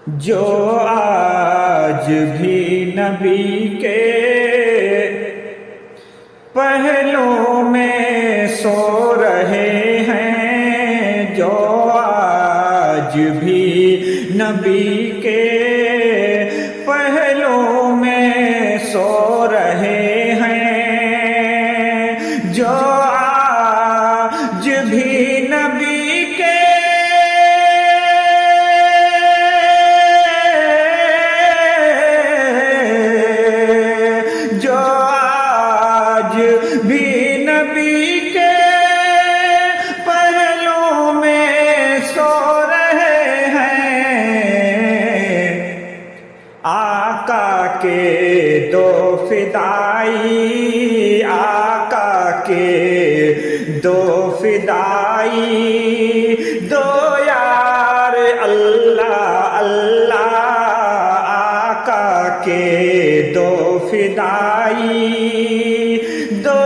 جو آج بھی نبی کے پہلو میں سو رہے ہیں، جو آج بھی نبی کے پہلو میں سو رہے ہیں، جو آج بھی نبی کے جو آج بھی نبی کے پہلو میں سو رہے ہیں، آقا کے دو فدائی، آقا کے دو فدائی، دو یار اللہ اللہ، آقا کے دو فدائی، دو